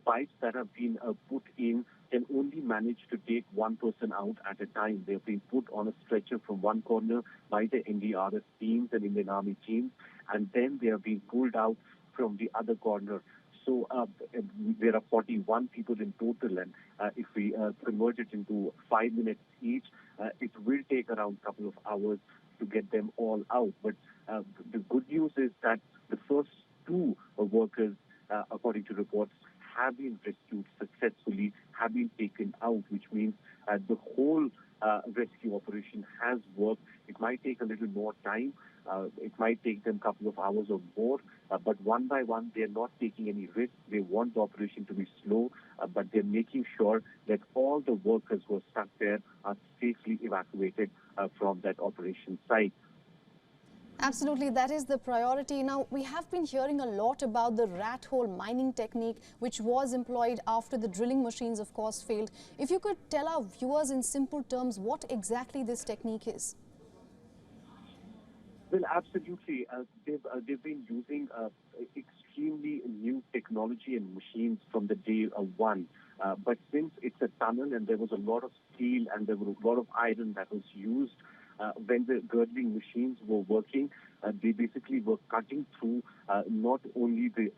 pipes that have been put in can only manage to take one person out at a time. They've been put on a stretcher from one corner by the NDRF teams and Indian Army teams, and then they are being pulled out from the other corner. So there are 41 people in total, and if we convert it into 5 minutes each, it will take around a couple of hours to get them all out. But the good news is that the first two workers, according to reports, have been rescued successfully, have been taken out, which means the whole rescue operation has worked. It might take a little more time. It might take them a couple of hours or more, but one by one, they're not taking any risk. They want the operation to be slow, but they're making sure that all the workers who are stuck there are safely evacuated from that operation site. Absolutely, that is the priority. Now, we have been hearing a lot about the rat hole mining technique, which was employed after the drilling machines, of course, failed. If you could tell our viewers in simple terms what exactly this technique is. Well, absolutely. They've been using extremely new technology and machines from the day one. But since it's a tunnel and there was a lot of steel and there was a lot of iron that was used, when the girdling machines were working, they basically were cutting through not only the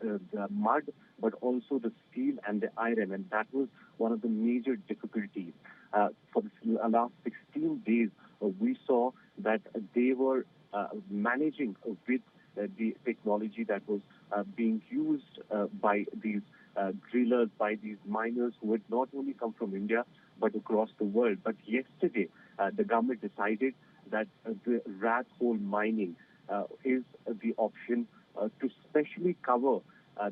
mud, but also the steel and the iron. And that was one of the major difficulties. For the last 16 days, we saw that they were managing with the technology that was being used by these drillers, by these miners who had not only come from India, but across the world. But yesterday, the government decided that the rat hole mining is the option to specially cover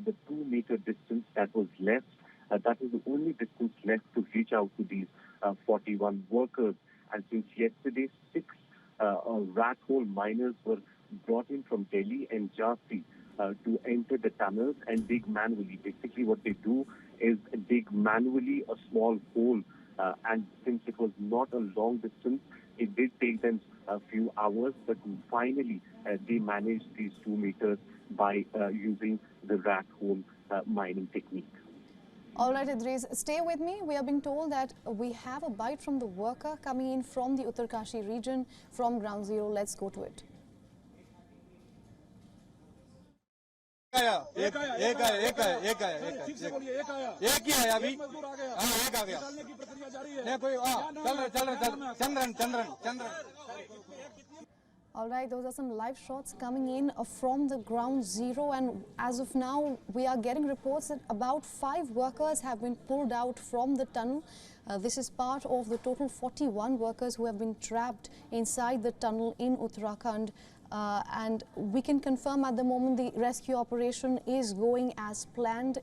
the 2-meter distance that was left. That is the only distance left to reach out to these 41 workers. And since yesterday, 6 rat hole miners were brought in from Delhi and Jhansi to enter the tunnels and dig manually. Basically, what they do is dig manually a small hole. And since it was not a long distance, it did take them a few hours, but finally they managed these 2 meters by using the rat hole mining technique. All right, Idris, stay with me. We are being told that we have a bite from the worker coming in from the Uttarkashi region from Ground Zero. Let's go to it. एक ही है अभी एक आ गया नहीं कोई Chandran All right, those are some live shots coming in from the Ground Zero, and as of now we are getting reports that about 5 workers have been pulled out from the tunnel. This is part of the total 41 workers who have been trapped inside the tunnel in Uttarakhand. And we can confirm at the moment the rescue operation is going as planned.